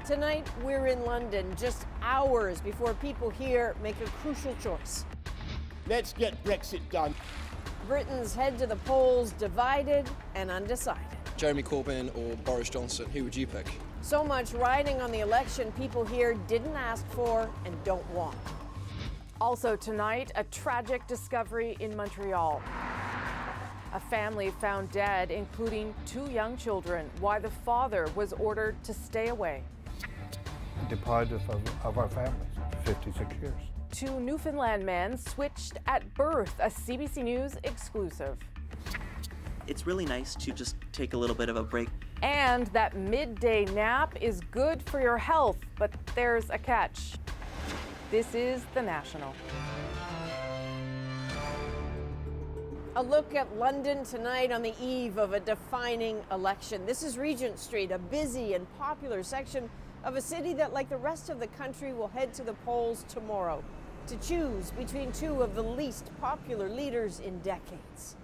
Tonight, we're in London, just hours before people here make a crucial choice. Let's get Brexit done. Britons head to the polls divided and undecided. Jeremy Corbyn or Boris Johnson, who would you pick? So much riding on the election people here didn't ask for and don't want. Also tonight, a tragic discovery in Montreal. A family found dead, including 2 young children. Why the father was ordered to stay away. Deprived of our families for 56 years. 2 Newfoundland men switched at birth, a CBC News exclusive. It's really nice to just take a little bit of a break. And that midday nap is good for your health, but there's a catch. This is The National. A look at London tonight on the eve of a defining election. This is Regent Street, a busy and popular section of a city that, like the rest of the country, will head to the polls tomorrow to choose between 2 of the least popular leaders in decades.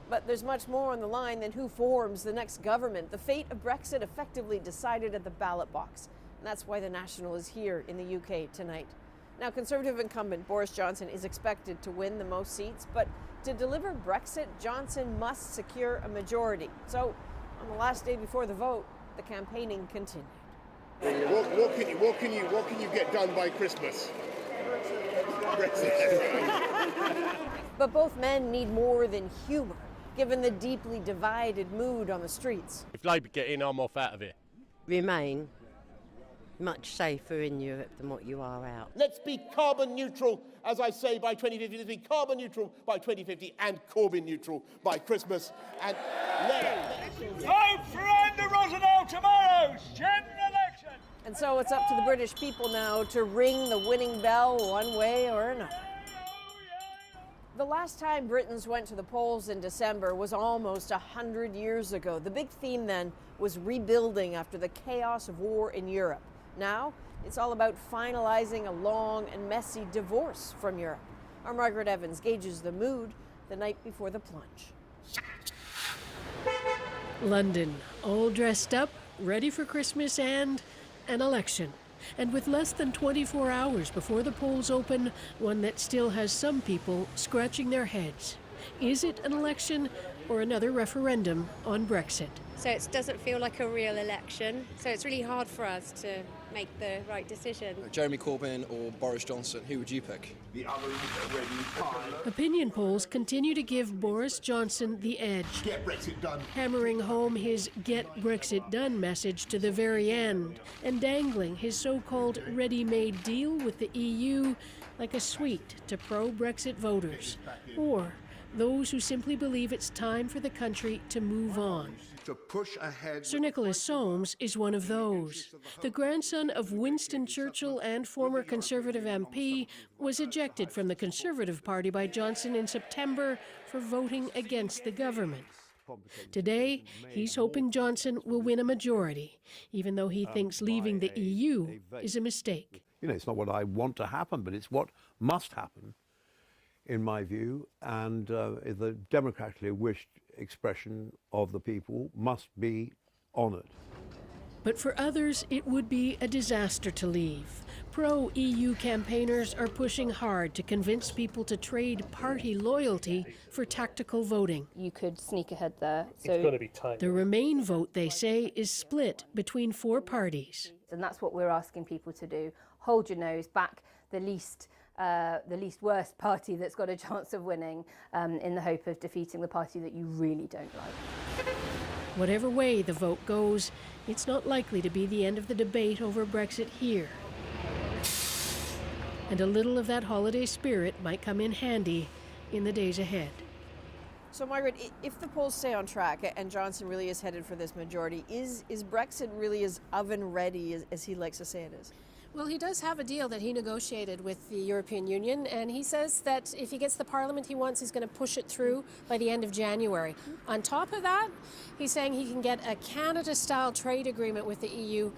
But there's much more on the line than who forms the next government. The fate of Brexit effectively decided at the ballot box. And that's why The National is here in the UK tonight. Now, Conservative incumbent Boris Johnson is expected to win the most seats, but to deliver Brexit, Johnson must secure a majority. So, on the last day before the vote, the campaigning continued. What can you get done by Christmas? Brexit. But both men need more than humor, given the deeply divided mood on the streets. If Labour get in, I'm off out of it. Remain much safer in Europe than what you are out. Let's be carbon neutral, as I say, by 2050. Let's be carbon neutral by 2050 and Corbyn neutral by Christmas. And vote for Andy Rosenthal tomorrow's general election. And so it's up to the British people now to ring the winning bell one way or another. The last time Britons went to the polls in December was almost 100 years ago. The big theme then was rebuilding after the chaos of war in Europe. Now, it's all about finalizing a long and messy divorce from Europe. Our Margaret Evans gauges the mood the night before the plunge. London, all dressed up, ready for Christmas and an election. And with less than 24 hours before the polls open, one that still has some people scratching their heads. Is it an election or another referendum on Brexit? So it doesn't feel like a real election, so it's really hard for us to make the right decision. Jeremy Corbyn or Boris Johnson, who would you pick? the others are ready. Opinion polls continue to give Boris Johnson the edge, Get Brexit done. hammering home his Get Brexit Done message to the very end, and dangling his so-called ready-made deal with the EU like a sweet to pro-Brexit voters, or those who simply believe it's time for the country to move on. To push ahead. Sir Nicholas Soames is one of those. The grandson of Winston Churchill and former Conservative MP was ejected from the Conservative Party by Johnson in September for voting against the government. Today, he's hoping Johnson will win a majority, even though he thinks leaving the EU is a mistake. You know, it's not what I want to happen, but it's what must happen, in my view, and the democratically wished expression of the people must be honoured. But for others, it would be a disaster to leave. Pro-EU campaigners are pushing hard to convince people to trade party loyalty for tactical voting. You could sneak ahead there. It's going to be tight. The Remain vote, they say, is split between 4 parties. And that's what we're asking people to do. Hold your nose, back the least worst party that's got a chance of winning, in the hope of defeating the party that you really don't like. Whatever way the vote goes, it's not likely to be the end of the debate over Brexit here. And a little of that holiday spirit might come in handy in the days ahead. So, Margaret, if the polls stay on track and Johnson really is headed for this majority, is Brexit really as oven-ready as he likes to say it is? Well, he does have a deal that he negotiated with the European Union, and he says that if he gets the parliament he wants, he's going to push it through by the end of January. On top of that, he's saying he can get a Canada-style trade agreement with the EU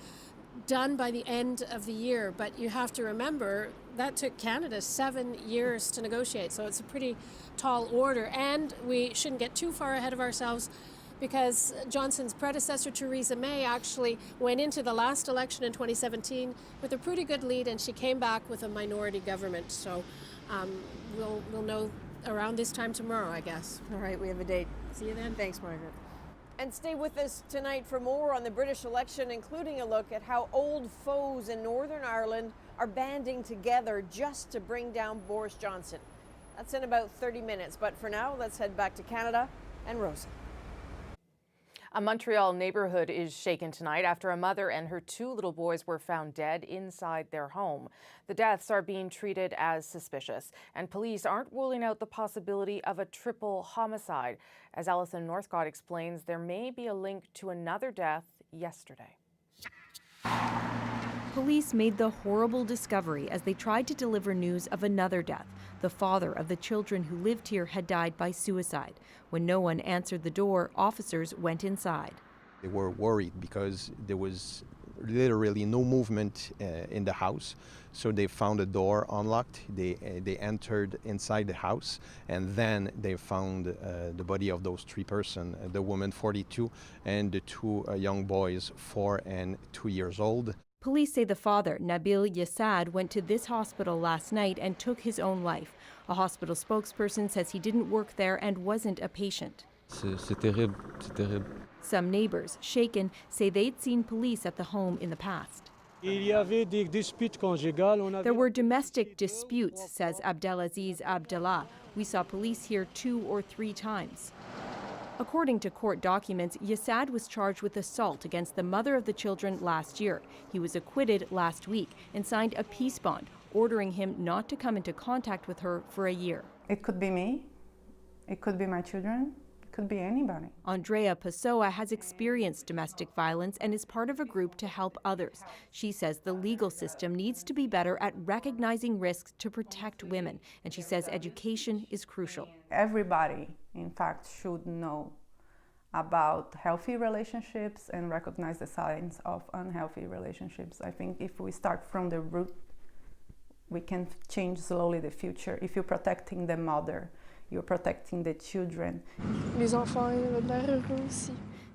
done by the end of the year. But you have to remember, that took Canada 7 years to negotiate, so it's a pretty tall order. And we shouldn't get too far ahead of ourselves. because Johnson's predecessor, Theresa May, actually went into the last election in 2017 with a pretty good lead, and she came back with a minority government. So we'll know around this time tomorrow, I guess. All right, we have a date. See you then. Thanks, Margaret. And stay with us tonight for more on the British election, including a look at how old foes in Northern Ireland are banding together just to bring down Boris Johnson. That's in about 30 minutes, but for now, let's head back to Canada and Rosa. A Montreal neighborhood is shaken tonight after a mother and her 2 little boys were found dead inside their home. The deaths are being treated as suspicious, and police aren't ruling out the possibility of a triple homicide. As Alison Northcott explains, there may be a link to another death yesterday. Police made the horrible discovery as they tried to deliver news of another death. The father of the children who lived here had died by suicide. When no one answered the door, officers went inside. They were worried because there was literally no movement in the house. So they found the door unlocked. They entered inside the house, and then they found the body of those 3 persons, the woman 42 and the 2 young boys 4 and 2 years old. Police say the father, Nabil Yassad, went to this hospital last night and took his own life. A hospital spokesperson says he didn't work there and wasn't a patient. C'est terrible, c'est terrible. Some neighbors, shaken, say they'd seen police at the home in the past. There were domestic disputes, says Abdelaziz Abdallah. We saw police here 2 or 3 times. According to court documents, Yassad was charged with assault against the mother of the children last year. He was acquitted last week and signed a peace bond, ordering him not to come into contact with her for a year. It could be me, it could be my children, it could be anybody. Andrea Pessoa has experienced domestic violence and is part of a group to help others. She says the legal system needs to be better at recognizing risks to protect women, and she says education is crucial. Everybody, in fact, should know about healthy relationships and recognize the signs of unhealthy relationships. I think if we start from the root, we can change slowly the future. If you're protecting the mother, you're protecting the children.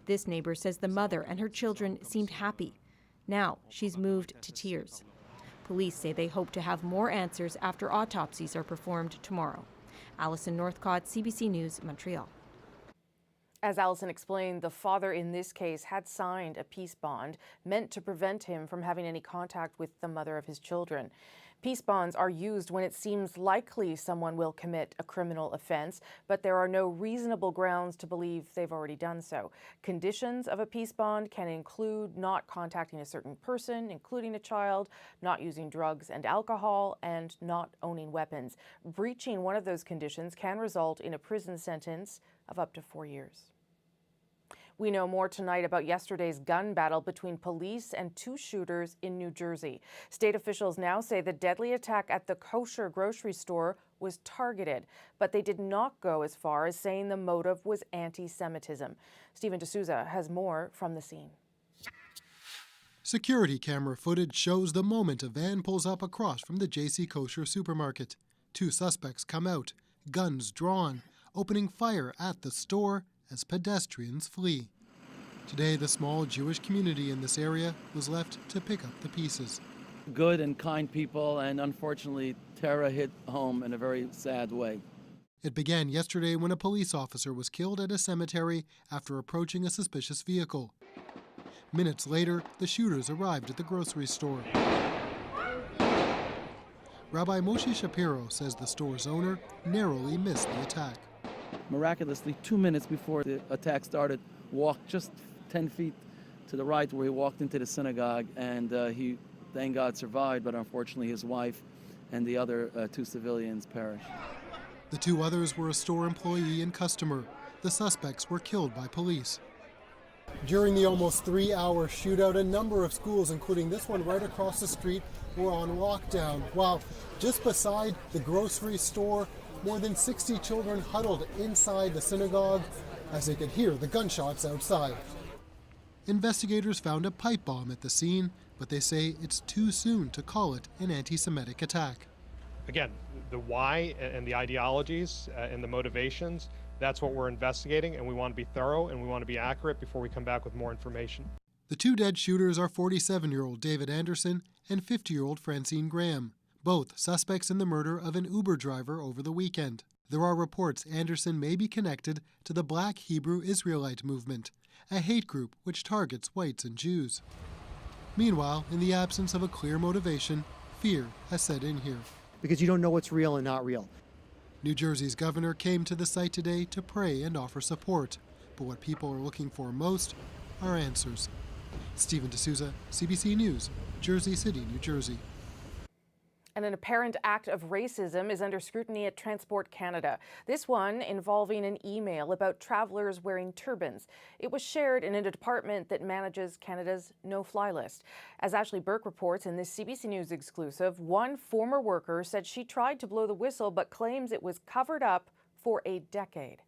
This neighbor says the mother and her children seemed happy. Now she's moved to tears. Police say they hope to have more answers after autopsies are performed tomorrow. Alison Northcott, CBC News, Montreal. As Alison explained, the father in this case had signed a peace bond meant to prevent him from having any contact with the mother of his children. Peace bonds are used when it seems likely someone will commit a criminal offense, but there are no reasonable grounds to believe they've already done so. Conditions of a peace bond can include not contacting a certain person, including a child, not using drugs and alcohol, and not owning weapons. Breaching one of those conditions can result in a prison sentence of up to 4 years. We know more tonight about yesterday's gun battle between police and 2 shooters in New Jersey. State officials now say the deadly attack at the kosher grocery store was targeted, but they did not go as far as saying the motive was anti-Semitism. Stephen D'Souza has more from the scene. Security camera footage shows the moment a van pulls up across from the JC Kosher supermarket. 2 suspects come out, guns drawn, opening fire at the store as pedestrians flee. Today, the small Jewish community in this area was left to pick up the pieces. Good and kind people, and unfortunately, terror hit home in a very sad way. It began yesterday when a police officer was killed at a cemetery after approaching a suspicious vehicle. Minutes later, the shooters arrived at the grocery store. Rabbi Moshe Shapiro says the store's owner narrowly missed the attack. Miraculously, 2 minutes before the attack started, walked just 10 feet to the right where he walked into the synagogue, and he, thank God, survived, but unfortunately his wife and the other 2 civilians perished. The 2 others were a store employee and customer. The suspects were killed by police. During the almost 3-hour shootout, a number of schools, including this one right across the street, were on lockdown, while just beside the grocery store, more than 60 children huddled inside the synagogue as they could hear the gunshots outside. Investigators found a pipe bomb at the scene, but they say it's too soon to call it an anti-Semitic attack. Again, the why and the ideologies and the motivations, That's what we're investigating, and we want to be thorough and we want to be accurate before we come back with more information. The two dead shooters are 47-year-old David Anderson and 50-year-old Francine Graham, both suspects in the murder of an Uber driver over the weekend. There are reports Anderson may be connected to the Black Hebrew Israelite movement, a hate group which targets whites and Jews. Meanwhile, in the absence of a clear motivation, fear has set in here. Because you don't know what's real and not real. New Jersey's governor came to the site today to pray and offer support. But what people are looking for most are answers. Stephen D'Souza, CBC News, Jersey City, New Jersey. And an apparent act of racism is under scrutiny at Transport Canada. This one involving an email about travelers wearing turbans. It was shared in a department that manages Canada's no-fly list. As Ashley Burke reports in this CBC News exclusive, one former worker said she tried to blow the whistle but claims it was covered up for a decade.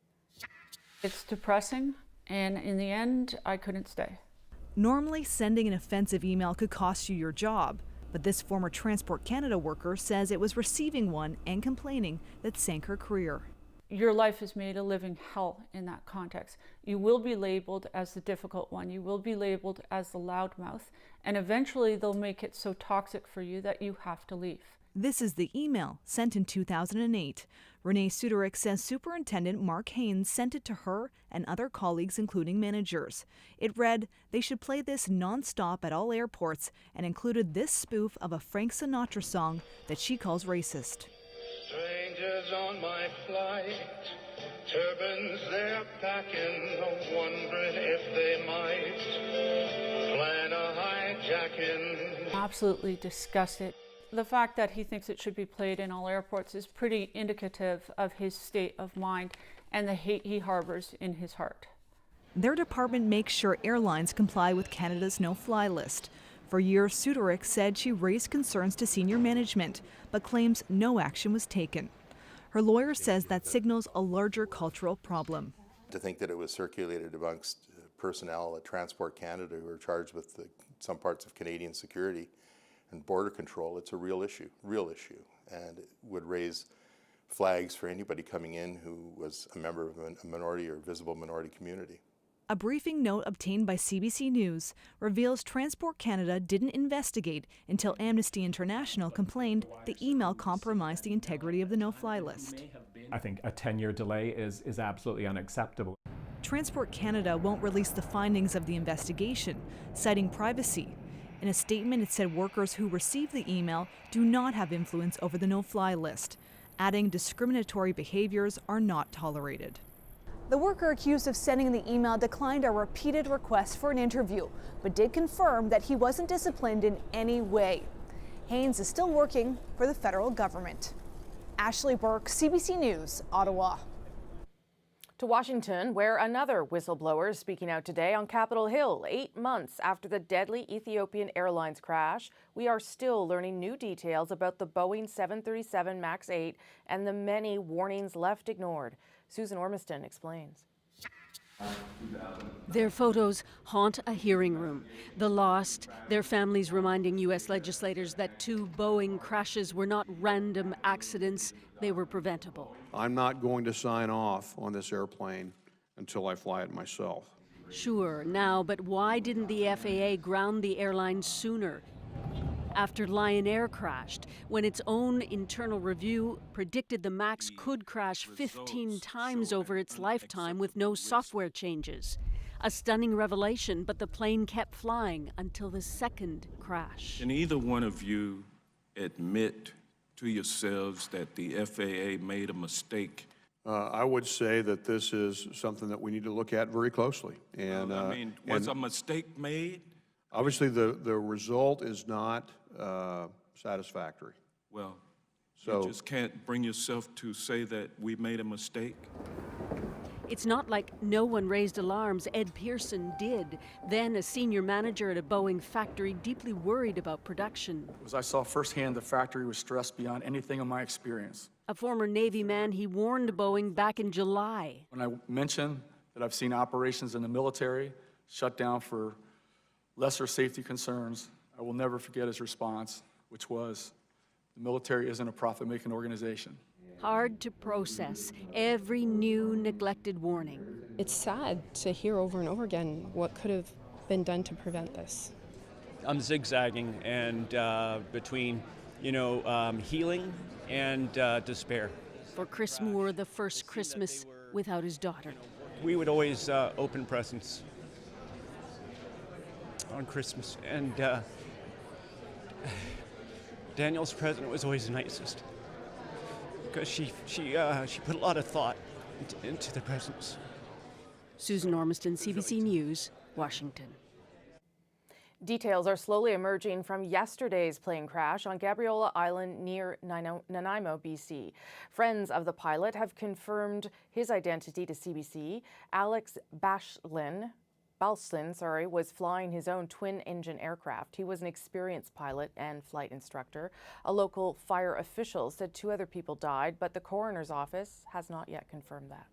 It's depressing, and in the end, I couldn't stay. Normally, sending an offensive email could cost you your job. But this former Transport Canada worker says it was receiving one and complaining that sank her career. Your life is made a living hell in that context. You will be labeled as the difficult one. You will be labeled as the loudmouth. And eventually they'll make it so toxic for you that you have to leave. This is the email sent in 2008. Renee Suterick says Superintendent Mark Haynes sent it to her and other colleagues, including managers. It read, they should play this non-stop at all airports, and included this spoof of a Frank Sinatra song that she calls racist. Strangers on my flight, turbans they're packing, wondering if they might plan a hijacking. Absolutely disgusted. The fact that he thinks it should be played in all airports is pretty indicative of his state of mind and the hate he harbors in his heart. Their department makes sure airlines comply with Canada's no-fly list. For years, Suterick said she raised concerns to senior management, but claims no action was taken. Her lawyer says that signals a larger cultural problem. To think that it was circulated amongst personnel at Transport Canada who are charged with some parts of Canadian security and border control, it's a real issue, and it would raise flags for anybody coming in who was a member of a minority or visible minority community. A briefing note obtained by CBC News reveals Transport Canada didn't investigate until Amnesty International complained the email compromised the integrity of the no-fly list. I think a 10-year delay is absolutely unacceptable. Transport Canada won't release the findings of the investigation, citing privacy. In a statement, it said workers who received the email do not have influence over the no-fly list, adding discriminatory behaviors are not tolerated. The worker accused of sending the email declined a repeated request for an interview, but did confirm that he wasn't disciplined in any way. Haynes is still working for the federal government. Ashley Burke, CBC News, Ottawa. To Washington, where another whistleblower is speaking out today on Capitol Hill. 8 months after the deadly Ethiopian Airlines crash, we are still learning new details about the Boeing 737 MAX 8 and the many warnings left ignored. Susan Ormiston explains. Their photos haunt a hearing room. The lost, their families reminding U.S. legislators that 2 Boeing crashes were not random accidents, they were preventable. I'm not going to sign off on this airplane until I fly it myself. Sure, now, but why didn't the FAA ground the airline sooner? After Lion Air crashed, when its own internal review predicted the MAX could crash 15 times over its lifetime with no software changes. A stunning revelation, but the plane kept flying until the second crash. Can either one of you admit to yourselves that the FAA made a mistake? I would say that this is something that we need to look at very closely. And was a mistake made? Obviously, the result is not satisfactory. Well, so you just can't bring yourself to say that we made a mistake? It's not like no one raised alarms. Ed Pearson did. Then a senior manager at a Boeing factory, deeply worried about production. As I saw firsthand, the factory was stressed beyond anything in my experience. A former Navy man, he warned Boeing back in July. When I mentioned that I've seen operations in the military shut down for lesser safety concerns, I will never forget his response, which was, the military isn't a profit-making organization. hard to process every new neglected warning. It's sad to hear over and over again what could have been done to prevent this. I'm zigzagging and between, healing and despair. For Chris Moore, the first Christmas without his daughter. We would always open presents on Christmas, and Daniel's present was always the nicest because she put a lot of thought into the presents. Susan Ormiston, CBC News, Washington. Details are slowly emerging from yesterday's plane crash on Gabriola Island near Nanaimo, BC. Friends of the pilot have confirmed his identity to CBC. Alex Balslin, was flying his own twin-engine aircraft. He was an experienced pilot and flight instructor. A local fire official said 2 other people died, but the coroner's office has not yet confirmed that.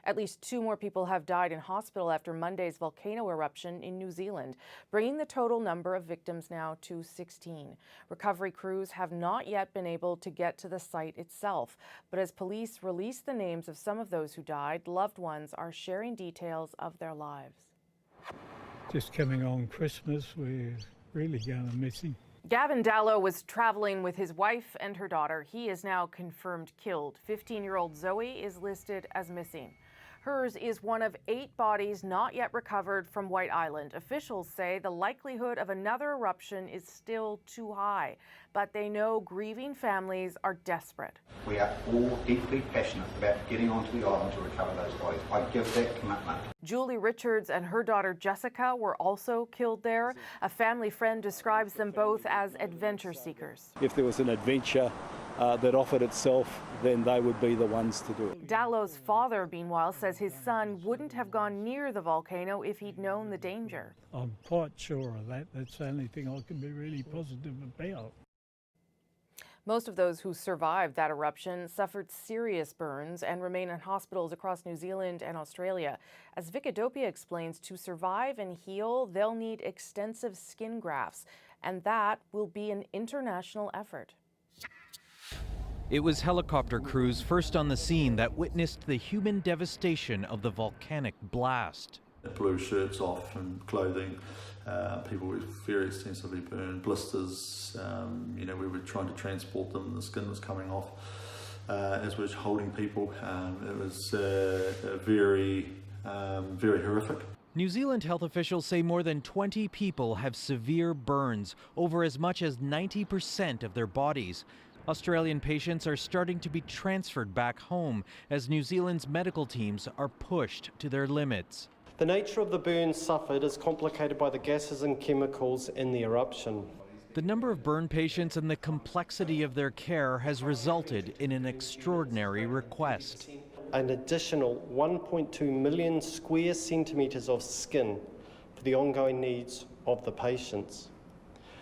At least 2 more people have died in hospital after Monday's volcano eruption in New Zealand, bringing the total number of victims now to 16. Recovery crews have not yet been able to get to the site itself, but as police release the names of some of those who died, loved ones are sharing details of their lives. Just coming on Christmas, we're really going to miss him. Gavin Dallow was traveling with his wife and her daughter. He is now confirmed killed. 15-year-old Zoe is listed as missing. Hers is one of 8 bodies not yet recovered from White Island. Officials say the likelihood of another eruption is still too high, but they know grieving families are desperate. We are all deeply passionate about getting onto the island to recover those bodies. I give that commitment. Julie Richards and her daughter Jessica were also killed there. A family friend describes them both as adventure seekers. If there was an adventure that offered itself, then they would be the ones to do it. Dallow's father, meanwhile, says his son wouldn't have gone near the volcano if he'd known the danger. I'm quite sure of that. That's the only thing I can be really positive about. Most of those who survived that eruption suffered serious burns and remain in hospitals across New Zealand and Australia. As Vicadopia explains, to survive and heal, they'll need extensive skin grafts, and that will be an international effort. It was helicopter crews first on the scene that witnessed the human devastation of the volcanic blast. Blew shirts off and clothing. People were very extensively burned, blisters. We were trying to transport them. The skin was coming off as we were holding people. It was very horrific. New Zealand health officials say more than 20 people have severe burns, over as much as 90% of their bodies. Australian patients are starting to be transferred back home as New Zealand's medical teams are pushed to their limits. The nature of the burns suffered is complicated by the gases and chemicals in the eruption. The number of burn patients and the complexity of their care has resulted in an extraordinary request. An additional 1.2 million square centimetres of skin for the ongoing needs of the patients.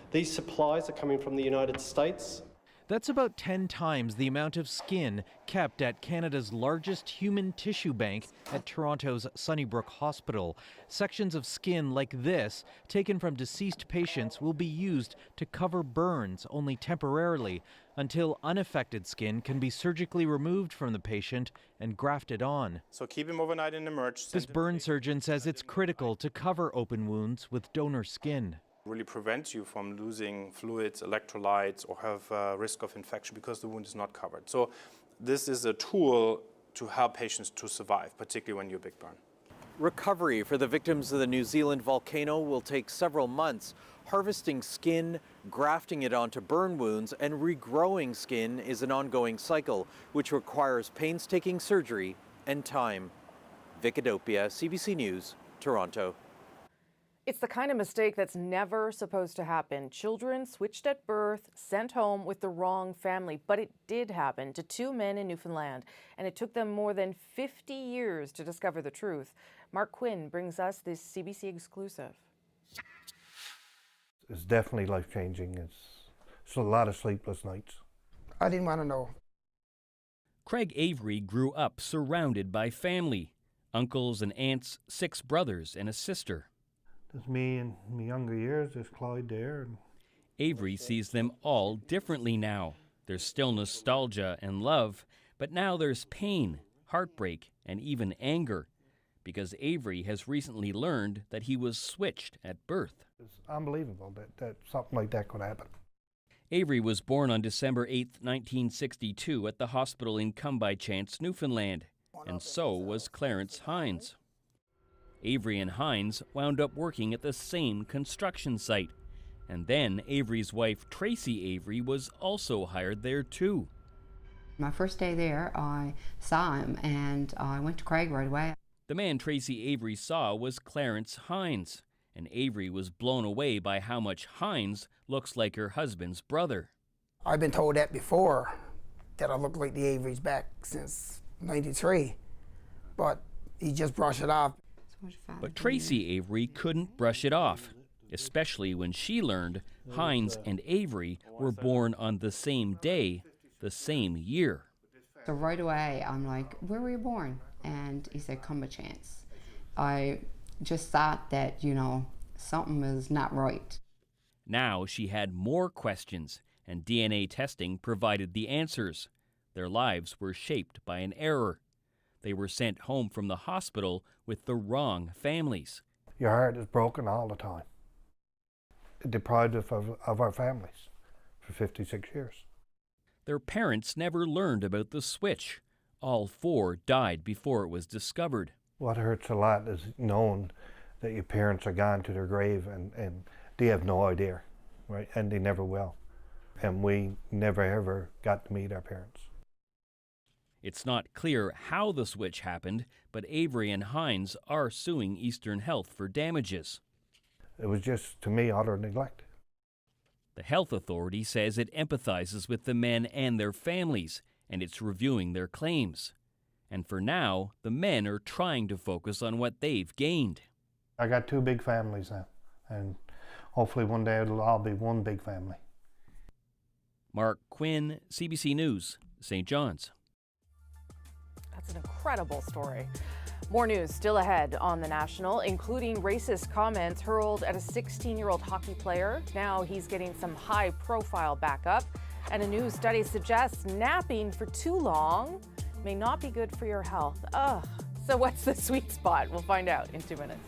These supplies are coming from the United States. That's about 10 times the amount of skin kept at Canada's largest human tissue bank at Toronto's Sunnybrook Hospital. Sections of skin like this, taken from deceased patients, will be used to cover burns only temporarily until unaffected skin can be surgically removed from the patient and grafted on. So keep him overnight in the merge. This burn surgeon says it's critical to cover open wounds with donor skin. Really prevents you from losing fluids, electrolytes, or have risk of infection because the wound is not covered. So this is a tool to help patients to survive, particularly when you're a big burn. Recovery for the victims of the New Zealand volcano will take several months. Harvesting skin, grafting it onto burn wounds, and regrowing skin is an ongoing cycle, which requires painstaking surgery and time. Vicadopia, CBC News, Toronto. It's the kind of mistake that's never supposed to happen. Children switched at birth, sent home with the wrong family. But it did happen to 2 men in Newfoundland, and it took them more than 50 years to discover the truth. Mark Quinn brings us this CBC exclusive. It's definitely life-changing. It's a lot of sleepless nights. I didn't want to know. Craig Avery grew up surrounded by family. Uncles and aunts, 6 brothers and a sister. There's me in my younger years, there's Clyde there. Avery sees them all differently now. There's still nostalgia and love, but now there's pain, heartbreak, and even anger, because Avery has recently learned that he was switched at birth. It's unbelievable that something like that could happen. Avery was born on December 8, 1962 at the hospital in Come-by-Chance, Newfoundland, and so was Clarence Hines. Avery and Hines wound up working at the same construction site, and then Avery's wife, Tracy Avery, was also hired there too. My first day there, I saw him, and I went to Craig right away. The man Tracy Avery saw was Clarence Hines, and Avery was blown away by how much Hines looks like her husband's brother. I've been told that before, that I look like the Averys back since '93, but he just brushed it off. But Tracy Avery couldn't brush it off, especially when she learned Hines and Avery were born on the same day, the same year. So right away, I'm like, where were you born? And he said, Come-by-Chance. I just thought that, something is not right. Now she had more questions, and DNA testing provided the answers. Their lives were shaped by an error. They were sent home from the hospital with the wrong families. Your heart is broken all the time. Deprived of our families for 56 years. Their parents never learned about the switch. All four died before it was discovered. What hurts a lot is knowing that your parents are gone to their grave and they have no idea, right? And they never will. And we never ever got to meet our parents. It's not clear how the switch happened, but Avery and Hines are suing Eastern Health for damages. It was just, to me, utter neglect. The health authority says it empathizes with the men and their families, and it's reviewing their claims. And for now, the men are trying to focus on what they've gained. I got two big families now, and hopefully one day it'll all be one big family. Mark Quinn, CBC News, St. John's. That's an incredible story. More news still ahead on The National, including racist comments hurled at a 16-year-old hockey player. Now he's getting some high-profile backup. And a new study suggests napping for too long may not be good for your health. Ugh. So what's the sweet spot? We'll find out in 2 minutes.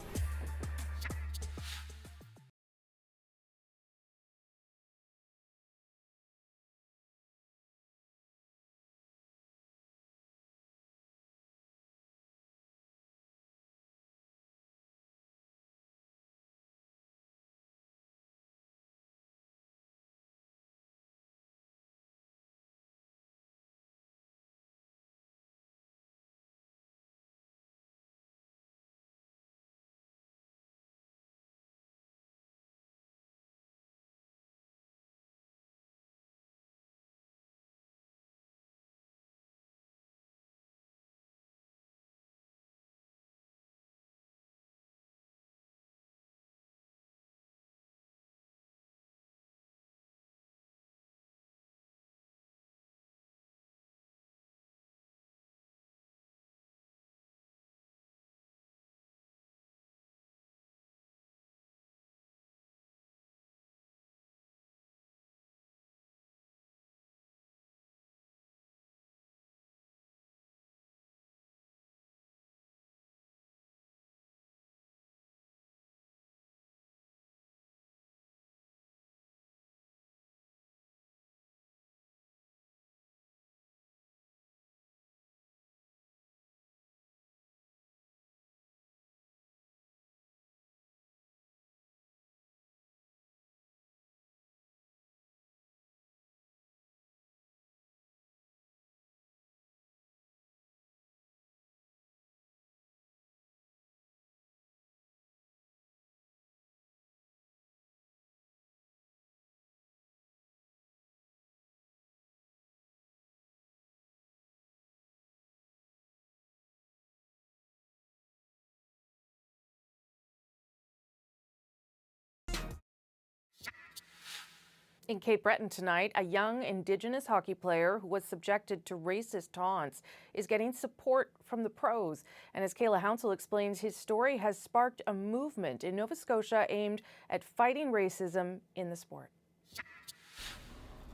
In Cape Breton tonight, a young Indigenous hockey player who was subjected to racist taunts is getting support from the pros. And as Kayla Hounsell explains, his story has sparked a movement in Nova Scotia aimed at fighting racism in the sport.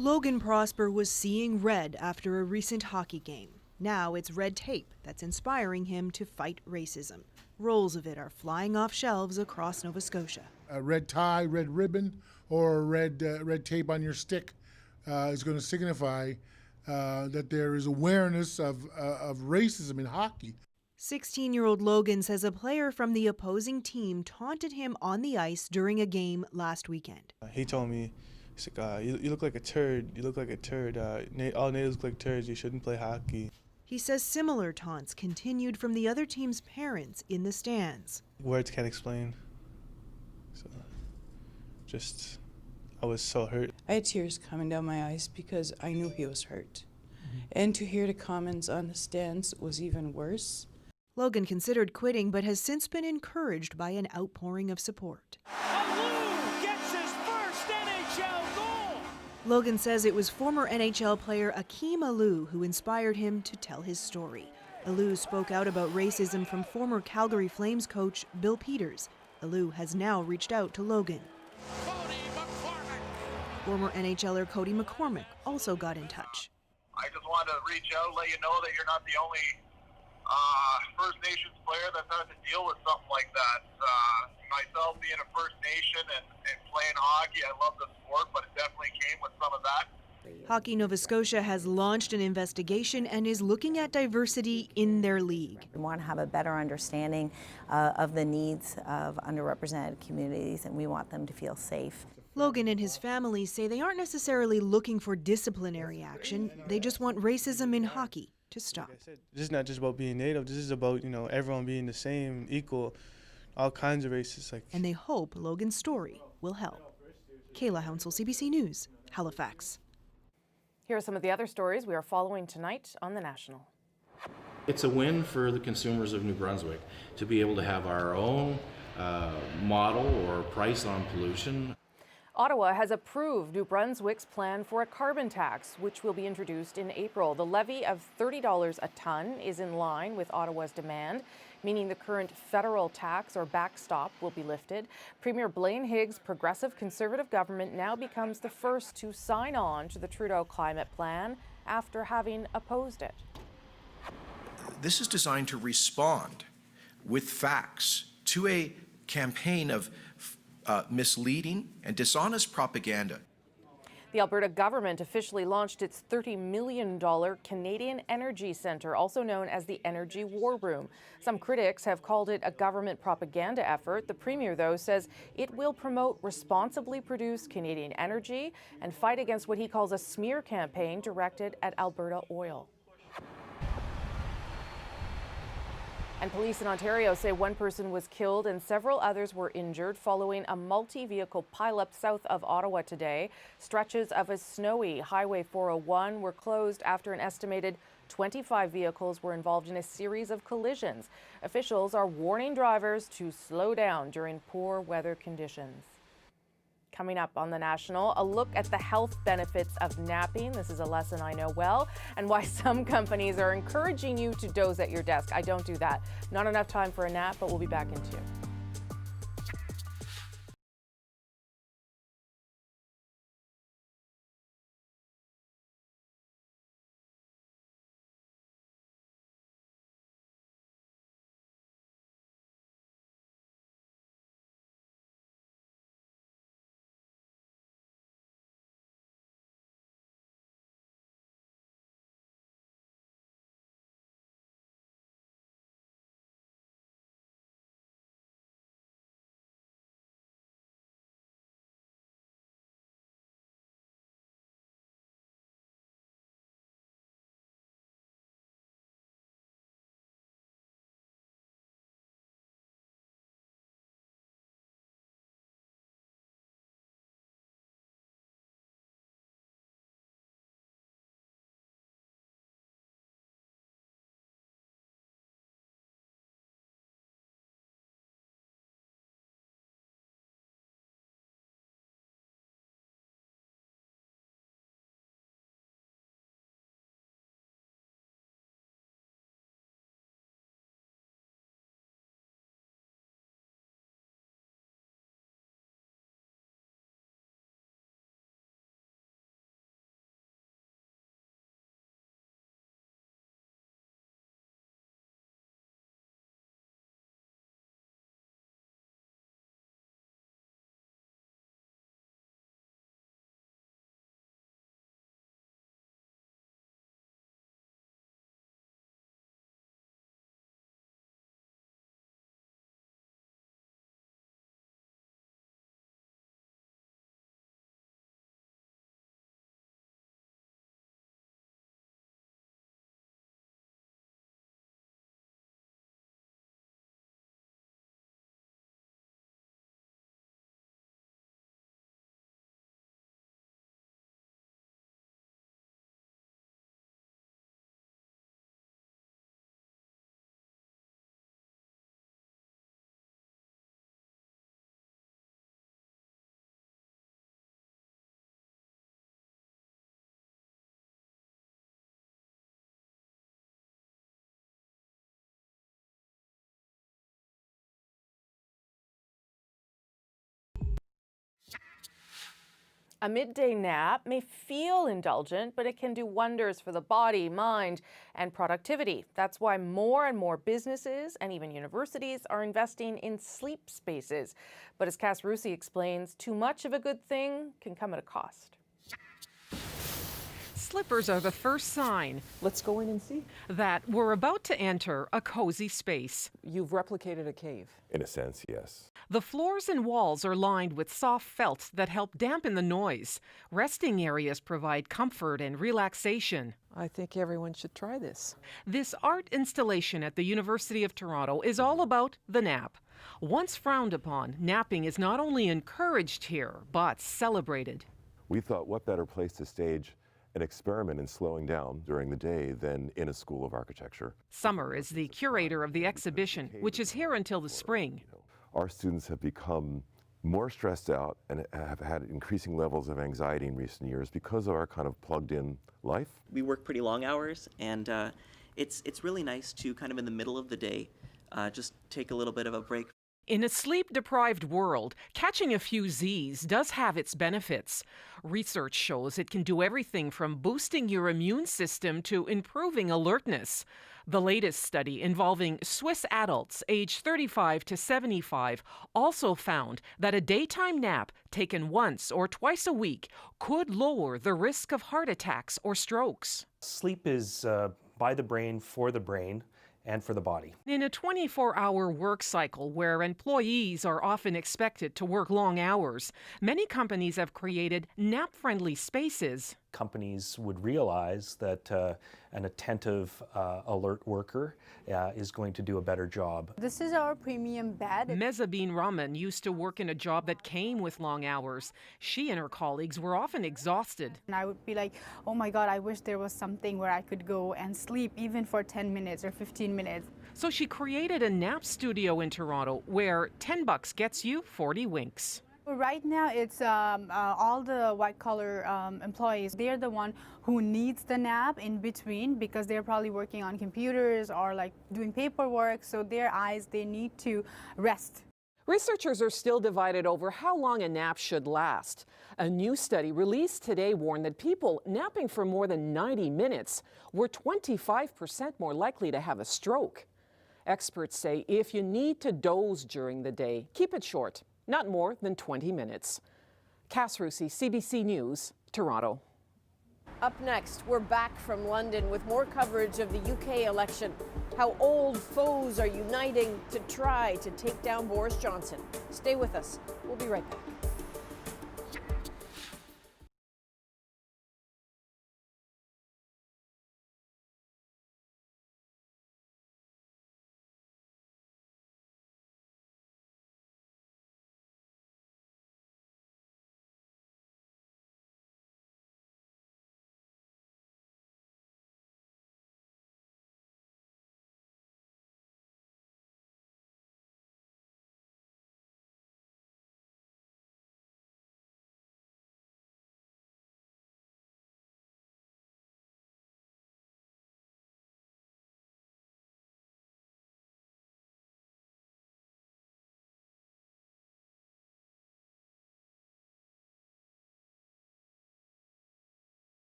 Logan Prosper was seeing red after a recent hockey game. Now it's red tape that's inspiring him to fight racism. Rolls of it are flying off shelves across Nova Scotia. A red tie, red ribbon, or red tape on your stick is going to signify that there is awareness of racism in hockey. 16-year-old Logan says a player from the opposing team taunted him on the ice during a game last weekend. He told me, he's like, you look like a turd. You look like a turd. All natives look like turds. You shouldn't play hockey. He says similar taunts continued from the other team's parents in the stands. Words can't explain. So, I was so hurt. I had tears coming down my eyes because I knew he was hurt. And to hear the comments on the stands was even worse. Logan considered quitting, but has since been encouraged by an outpouring of support. Alou gets his first NHL goal! Logan says it was former NHL player Akeem Alou who inspired him to tell his story. Alou spoke out about racism from former Calgary Flames coach Bill Peters. Alou has now reached out to Logan. Former NHLer Cody McCormick also got in touch. I just wanted to reach out, let you know that you're not the only First Nations player that's had to deal with something like that. Myself being a First Nation and playing hockey, I love the sport, but it definitely came with some of that. Hockey Nova Scotia has launched an investigation and is looking at diversity in their league. We want to have a better understanding of the needs of underrepresented communities, and we want them to feel safe. Logan and his family say they aren't necessarily looking for disciplinary action. They just want racism in hockey to stop. This is not just about being Native. This is about, everyone being the same, equal, all kinds of races. And they hope Logan's story will help. Kayla Hounsell, CBC News, Halifax. Here are some of the other stories we are following tonight on The National. It's a win for the consumers of New Brunswick to be able to have our own model or price on pollution. Ottawa has approved New Brunswick's plan for a carbon tax, which will be introduced in April. The levy of $30 a ton is in line with Ottawa's demand, meaning the current federal tax or backstop will be lifted. Premier Blaine Higgs' progressive Conservative government now becomes the first to sign on to the Trudeau climate plan after having opposed it. This is designed to respond with facts to a campaign of misleading and dishonest propaganda. The Alberta government officially launched its $30 million Canadian Energy Centre, also known as the Energy War Room. Some critics have called it a government propaganda effort. The Premier, though, says it will promote responsibly produced Canadian energy and fight against what he calls a smear campaign directed at Alberta oil. And police in Ontario say one person was killed and several others were injured following a multi-vehicle pileup south of Ottawa today. Stretches of a snowy Highway 401 were closed after an estimated 25 vehicles were involved in a series of collisions. Officials are warning drivers to slow down during poor weather conditions. Coming up on The National, a look at the health benefits of napping. This is a lesson I know well, and why some companies are encouraging you to doze at your desk. I don't do that. Not enough time for a nap, but we'll be back in 2. A midday nap may feel indulgent, but it can do wonders for the body, mind, and productivity. That's why more and more businesses and even universities are investing in sleep spaces. But as Cass Rusey explains, too much of a good thing can come at a cost. Slippers are the first sign. Let's go in and see. That we're about to enter a cozy space. You've replicated a cave. In a sense, yes. The floors and walls are lined with soft felt that help dampen the noise. Resting areas provide comfort and relaxation. I think everyone should try this. This art installation at the University of Toronto is all about the nap. Once frowned upon, napping is not only encouraged here, but celebrated. We thought, what better place to stage an experiment in slowing down during the day than in a school of architecture. Summer is the curator of the exhibition, which is here until the spring. Our students have become more stressed out and have had increasing levels of anxiety in recent years because of our kind of plugged-in life. We work pretty long hours, and it's really nice to kind of in the middle of the day just take a little bit of a break. In a sleep-deprived world, catching a few Z's does have its benefits. Research shows it can do everything from boosting your immune system to improving alertness. The latest study involving Swiss adults aged 35 to 75 also found that a daytime nap taken once or twice a week could lower the risk of heart attacks or strokes. Sleep is by the brain, for the brain, and for the body. In a 24-hour work cycle where employees are often expected to work long hours, many companies have created nap-friendly spaces. Companies would realize that an attentive, alert worker is going to do a better job. This is our premium bed. Mezabeen Rahman used to work in a job that came with long hours. She and her colleagues were often exhausted. And I would be like, oh my God, I wish there was something where I could go and sleep even for 10 minutes or 15 minutes. So she created a nap studio in Toronto where $10 gets you 40 winks. Right now, it's all the white-collar employees. They're the one who needs the nap in between because they're probably working on computers or like doing paperwork, so their eyes, they need to rest. Researchers are still divided over how long a nap should last. A new study released today warned that people napping for more than 90 minutes were 25% more likely to have a stroke. Experts say if you need to doze during the day, keep it short. Not more than 20 minutes. Cass Rusey, CBC News, Toronto. Up next, we're back from London with more coverage of the UK election. How old foes are uniting to try to take down Boris Johnson. Stay with us. We'll be right back.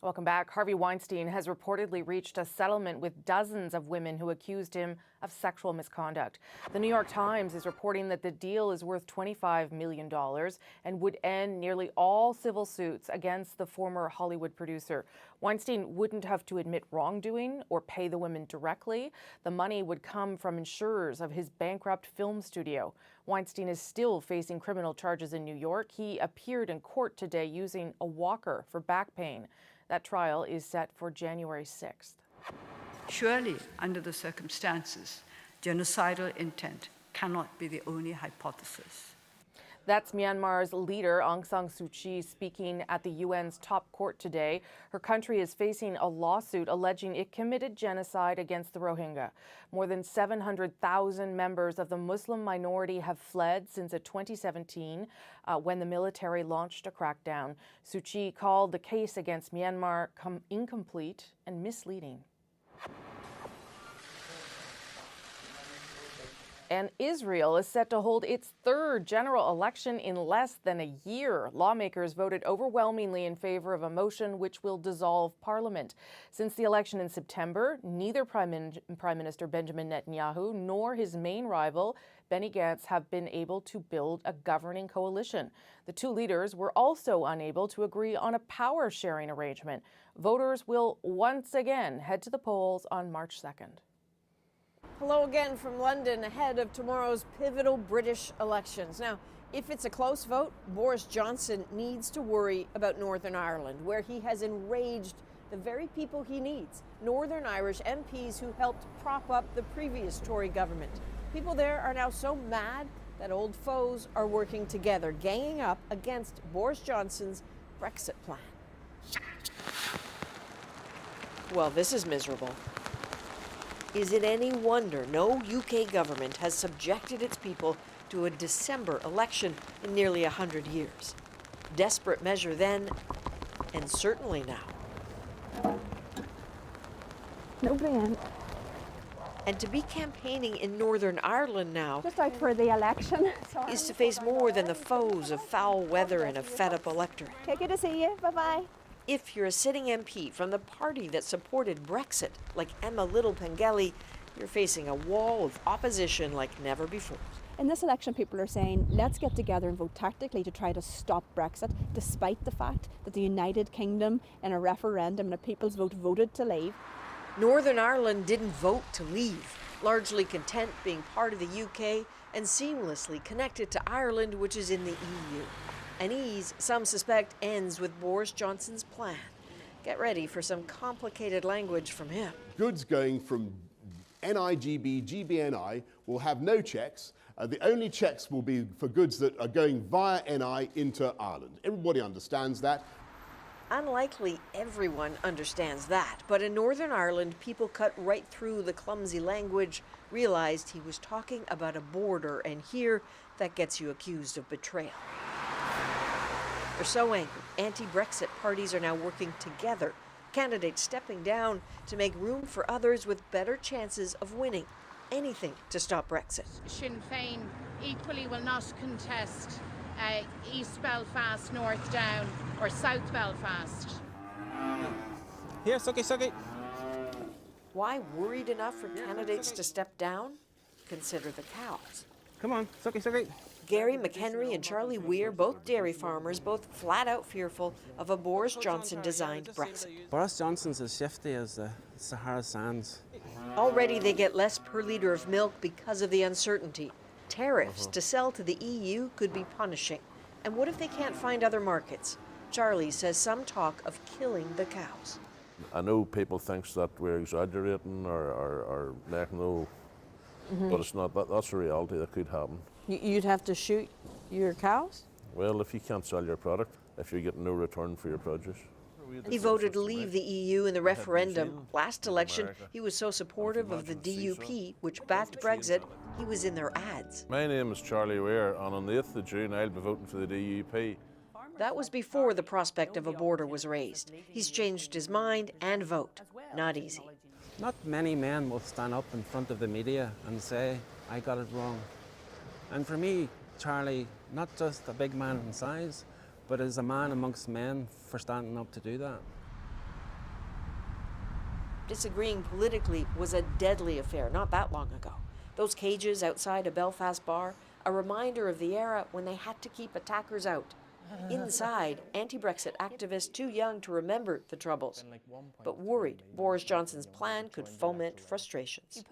Welcome back. Harvey Weinstein has reportedly reached a settlement with dozens of women who accused him of sexual misconduct. The New York Times is reporting that the deal is worth $25 million and would end nearly all civil suits against the former Hollywood producer. Weinstein wouldn't have to admit wrongdoing or pay the women directly. The money would come from insurers of his bankrupt film studio. Weinstein is still facing criminal charges in New York. He appeared in court today using a walker for back pain. That trial is set for January 6th. Surely, under the circumstances, genocidal intent cannot be the only hypothesis. That's Myanmar's leader, Aung San Suu Kyi, speaking at the UN's top court today. Her country is facing a lawsuit alleging it committed genocide against the Rohingya. More than 700,000 members of the Muslim minority have fled since 2017, when the military launched a crackdown. Suu Kyi called the case against Myanmar incomplete and misleading. And Israel is set to hold its third general election in less than a year. Lawmakers voted overwhelmingly in favor of a motion which will dissolve parliament. Since the election in September, neither Prime Minister Benjamin Netanyahu nor his main rival, Benny Gantz, have been able to build a governing coalition. The two leaders were also unable to agree on a power-sharing arrangement. Voters will once again head to the polls on March 2nd. Hello again from London ahead of tomorrow's pivotal British elections. Now, if it's a close vote, Boris Johnson needs to worry about Northern Ireland, where he has enraged the very people he needs, Northern Irish MPs who helped prop up the previous Tory government. People there are now so mad that old foes are working together, ganging up against Boris Johnson's Brexit plan. Well, this is miserable. Is it any wonder no UK government has subjected its people to a December election in nearly 100 years? Desperate measure then, and certainly now. Nobody in. And to be campaigning in Northern Ireland now Just out for the election. is to face more than the foes of foul weather and a fed-up electorate. Okay, good to see you. Bye-bye. If you're a sitting MP from the party that supported Brexit, like Emma Little-Pengelly, you're facing a wall of opposition like never before. In this election, people are saying, let's get together and vote tactically to try to stop Brexit, despite the fact that the United Kingdom, in a referendum and a people's vote, voted to leave. Northern Ireland didn't vote to leave, largely content being part of the UK and seamlessly connected to Ireland, which is in the EU. An ease some suspect ends with Boris Johnson's plan. Get ready for some complicated language from him. Goods going from NIGB, GBNI will have no checks. The only checks will be for goods that are going via NI into Ireland. Everybody understands that. Unlikely everyone understands that, but in Northern Ireland, people cut right through the clumsy language, realized he was talking about a border, and here that gets you accused of betrayal. They're so angry, anti-Brexit parties are now working together, candidates stepping down to make room for others with better chances of winning. Anything to stop Brexit. Sinn Féin equally will not contest East Belfast, North Down or South Belfast. Here, sucky. Why worried enough for candidates to step down? Consider the cows. Come on, sucky. Gary McHenry and Charlie Weir, both dairy farmers, both flat out fearful of a Boris Johnson-designed Brexit. Boris Johnson's as shifty as the Sahara sands. Already they get less per litre of milk because of the uncertainty. Tariffs to sell to the EU could be punishing. And what if they can't find other markets? Charlie says some talk of killing the cows. I know people think that we're exaggerating or making no, but it's not. That's a reality that could happen. You'd have to shoot your cows? Well, if you can't sell your product, if you get no return for your produce. He voted to leave the EU in the referendum. Last election, he was so supportive of the DUP, which backed Brexit, he was in their ads. My name is Charlie Weir, and on the 8th of June, I'll be voting for the DUP. That was before the prospect of a border was raised. He's changed his mind and vote. Not easy. Not many men will stand up in front of the media and say, I got it wrong. And for me, Charlie, not just a big man in size, but as a man amongst men for standing up to do that. Disagreeing politically was a deadly affair not that long ago. Those cages outside a Belfast bar, a reminder of the era when they had to keep attackers out. Inside, anti-Brexit activists too young to remember the Troubles, but worried Boris Johnson's plan could foment frustrations.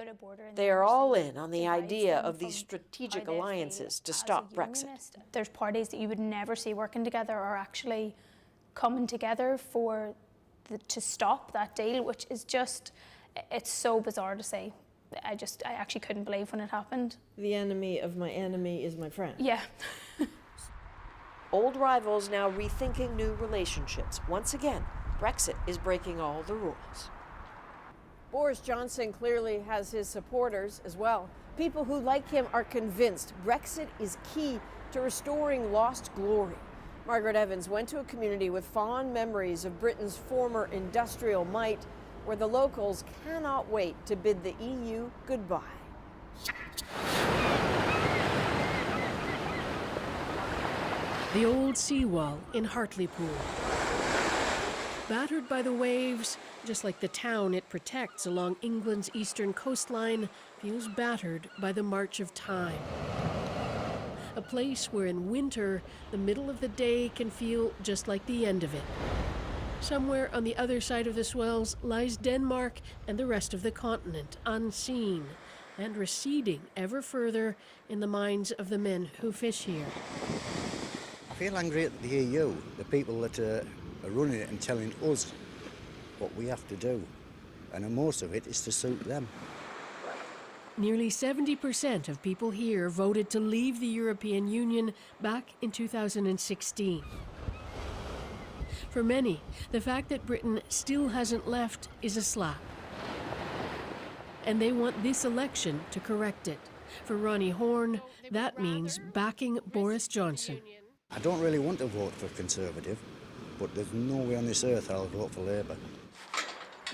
They are all in on the idea of these strategic alliances to stop Brexit. There's parties that you would never see working together are actually coming together to stop that deal, which is just, it's so bizarre to say. I actually couldn't believe when it happened. The enemy of my enemy is my friend. Yeah. Old rivals now rethinking new relationships. Once again, Brexit is breaking all the rules. Boris Johnson clearly has his supporters as well. People who, like him, are convinced Brexit is key to restoring lost glory. Margaret Evans went to a community with fond memories of Britain's former industrial might, where the locals cannot wait to bid the EU goodbye. The old seawall in Hartlepool. Battered by the waves, just like the town it protects along England's eastern coastline, feels battered by the march of time. A place where in winter, the middle of the day can feel just like the end of it. Somewhere on the other side of the swells lies Denmark and the rest of the continent, unseen and receding ever further in the minds of the men who fish here. I feel angry at the EU, the people that are running it and telling us what we have to do. And most of it is to suit them. Nearly 70% of people here voted to leave the European Union back in 2016. For many, the fact that Britain still hasn't left is a slap. And they want this election to correct it. For Ronnie Horn, that means backing Boris Johnson. I don't really want to vote for Conservative, but there's no way on this earth I'll vote for Labour.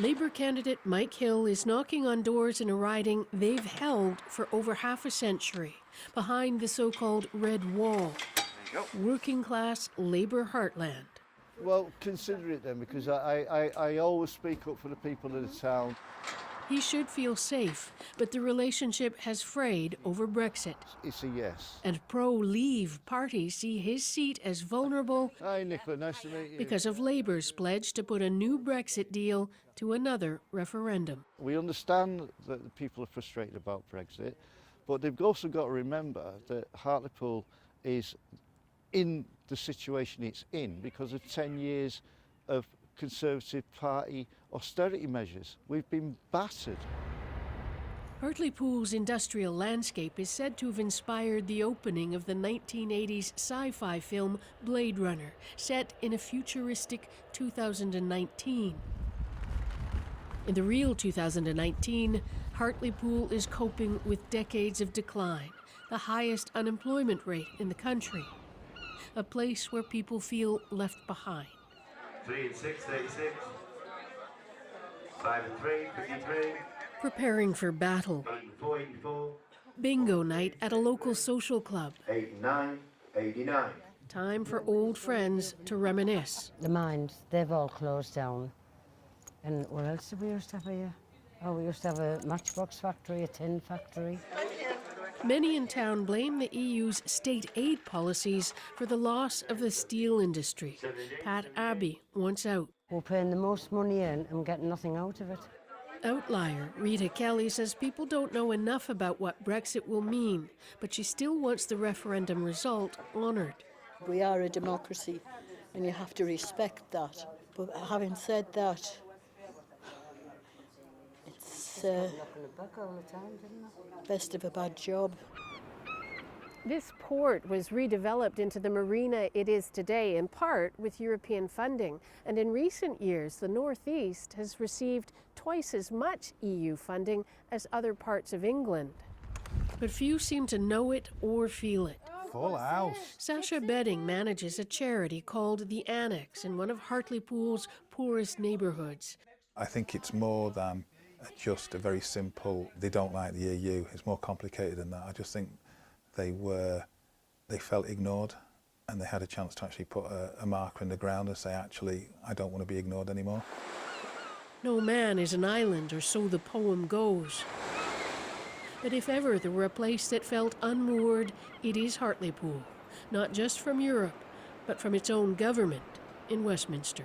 Labour candidate Mike Hill is knocking on doors in a riding they've held for over half a century, behind the so-called Red Wall, working-class Labour heartland. Well, consider it then, because I always speak up for the people of the town. He should feel safe, but the relationship has frayed over Brexit. It's a yes. And pro-Leave parties see his seat as vulnerable. Hi, Nicola, nice to meet you. Because of Labour's pledge to put a new Brexit deal to another referendum. We understand that the people are frustrated about Brexit, but they've also got to remember that Hartlepool is in the situation it's in because of 10 years of Conservative Party austerity measures. We've been battered. Hartlepool's industrial landscape is said to have inspired the opening of the 1980s sci-fi film Blade Runner, set in a futuristic 2019. In the real 2019, Hartlepool is coping with decades of decline, the highest unemployment rate in the country, a place where people feel left behind. 3 and 6, 36. 5 and 3, 53. Preparing for battle. 8 and 4, 84. Bingo night at a local social club. 8 and 9, 89. Time for old friends to reminisce. The mines, they've all closed down. And what else did we used to have here? Oh, we used to have a matchbox factory, a tin factory. Many in town blame the EU's state aid policies for the loss of the steel industry. Pat Abbey wants out. We're paying the most money in and getting nothing out of it. Outlier Rita Kelly says people don't know enough about what Brexit will mean, but she still wants the referendum result honoured. We are a democracy and you have to respect that. But having said that, it's best of a bad job. This port was redeveloped into the marina it is today, in part with European funding. And in recent years, the Northeast has received twice as much EU funding as other parts of England. But few seem to know it or feel it. Full house. Sasha Bedding manages a charity called The Annex in one of Hartlepool's poorest neighbourhoods. I think it's more than just a very simple, they don't like the EU. It's more complicated than that. I just think they felt ignored and they had a chance to actually put a marker in the ground and say, actually, I don't want to be ignored anymore. No man is an island, or so the poem goes. But if ever there were a place that felt unmoored, it is Hartlepool, not just from Europe, but from its own government in Westminster.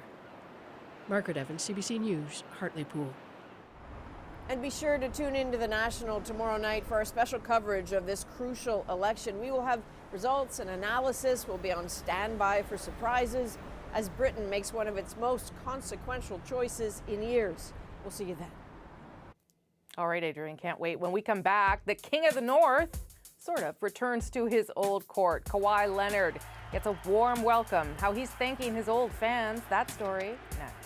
Margaret Evans, CBC News, Hartlepool. And be sure to tune into the National tomorrow night for our special coverage of this crucial election. We will have results and analysis. We'll be on standby for surprises as Britain makes one of its most consequential choices in years. We'll see you then. All right, Adrian, can't wait. When we come back, the King of the North, sort of, returns to his old court. Kawhi Leonard gets a warm welcome. How he's thanking his old fans, that story next.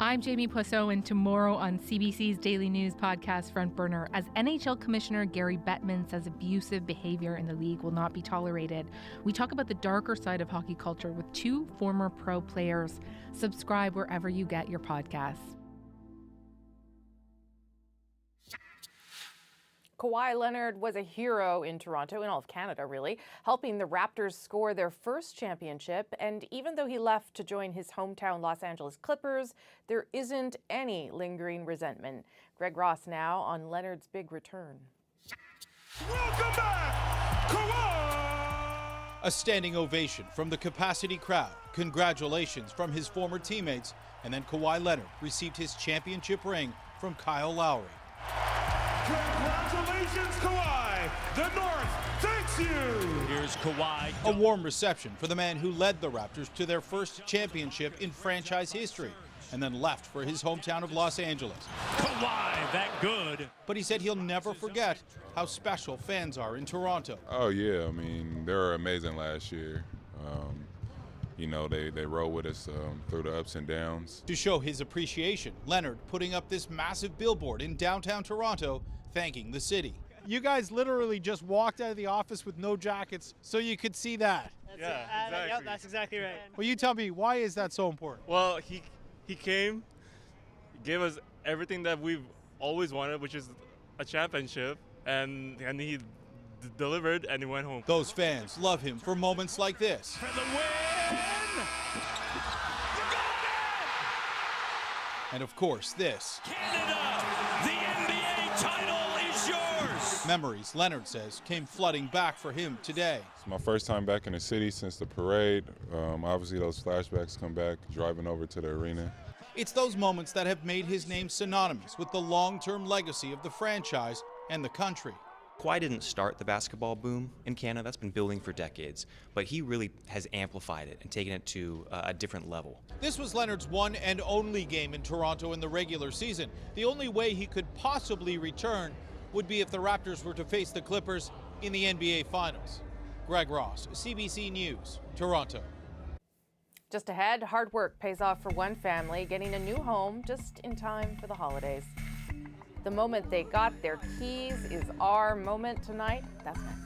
I'm Jamie Poisseau, and tomorrow on CBC's Daily News podcast Front Burner, as NHL Commissioner Gary Bettman says abusive behavior in the league will not be tolerated, we talk about the darker side of hockey culture with two former pro players. Subscribe wherever you get your podcasts. Kawhi Leonard was a hero in Toronto, in all of Canada really, helping the Raptors score their first championship. And even though he left to join his hometown Los Angeles Clippers, there isn't any lingering resentment. Greg Ross now on Leonard's big return. Welcome back, Kawhi! A standing ovation from the capacity crowd congratulations from his former teammates, and then Kawhi Leonard received his championship ring from Kyle Lowry. Congratulations, Kawhi! The North thanks you! Here's Kawhi. A warm reception for the man who led the Raptors to their first championship in franchise history, and then left for his hometown of Los Angeles. Kawhi, that good. But he said he'll never forget how special fans are in Toronto. Oh yeah, I mean, they were amazing last year. You know, they rode with us through the ups and downs. To show his appreciation, Leonard putting up this massive billboard in downtown Toronto, thanking the city. You guys literally just walked out of the office with no jackets so you could see that. Yeah, exactly. Yep, that's exactly right. Well, you tell me, why is that so important? Well, he came, gave us everything that we've always wanted, which is a championship, and he delivered, and he went home. Those fans love him for moments like this. For the win! And of course, this. Canada, the NBA title is yours! Memories, Leonard says, came flooding back for him today. It's my first time back in the city since the parade. Obviously, those flashbacks come back driving over to the arena. It's those moments that have made his name synonymous with the long-term legacy of the franchise and the country. Kawhi didn't start the basketball boom in Canada. That's been building for decades. But he really has amplified it and taken it to a different level. This was Leonard's one and only game in Toronto in the regular season. The only way he could possibly return would be if the Raptors were to face the Clippers in the NBA Finals. Greg Ross, CBC News, Toronto. Just ahead, hard work pays off for one family, getting a new home just in time for the holidays. The moment they got their keys is our moment tonight. That's next.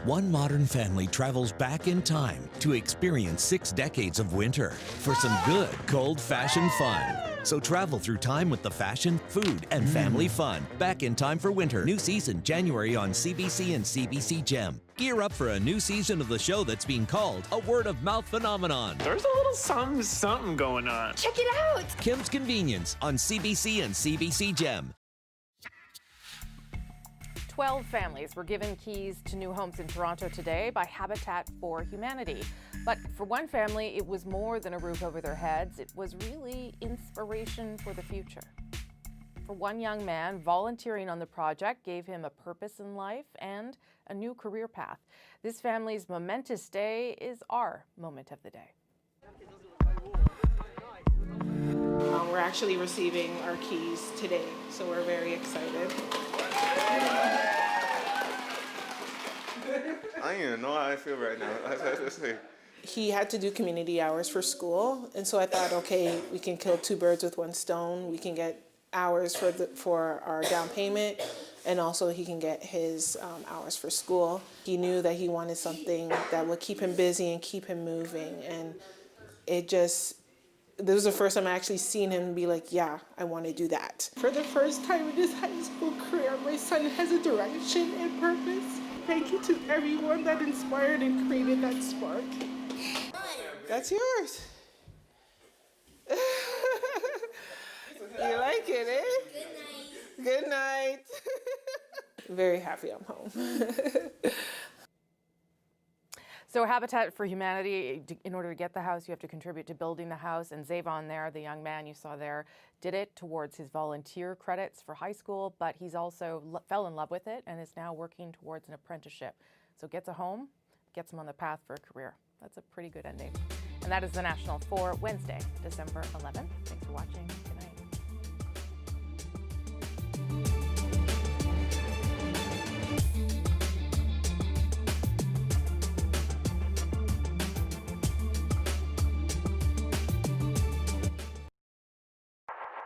One modern family travels back in time to experience 6 decades of winter for some good, cold-fashioned fun. So travel through time with the fashion, food, and family fun. Back in time for winter. New season, January on CBC and CBC Gem. Gear up for a new season of the show that's being called a word-of-mouth phenomenon. There's a little something going on. Check it out! Kim's Convenience on CBC and CBC Gem. 12 families were given keys to new homes in Toronto today by Habitat for Humanity. But for one family, it was more than a roof over their heads. It was really inspiration for the future. For one young man, volunteering on the project gave him a purpose in life and a new career path. This family's momentous day is our moment of the day. We're actually receiving our keys today, so we're very excited. I don't even know how I feel right now. He had to do community hours for school, and so I thought, okay, we can kill 2 birds with 1 stone. We can get hours for our down payment, and also he can get his hours for school. He knew that he wanted something that would keep him busy and keep him moving, and this was the first time I actually seen him be like, yeah, I want to do that. For the first time in his high school career, my son has a direction and purpose. Thank you to everyone that inspired and created that spark. That's yours. You like it, eh? Good night. Good night. Very happy I'm home. So Habitat for Humanity, in order to get the house, you have to contribute to building the house. And Zavon there, the young man you saw there, did it towards his volunteer credits for high school, but he's also fell in love with it and is now working towards an apprenticeship. So gets a home, gets him on the path for a career. That's a pretty good ending. And that is The National for Wednesday, December 11th. Thanks for watching. Good night.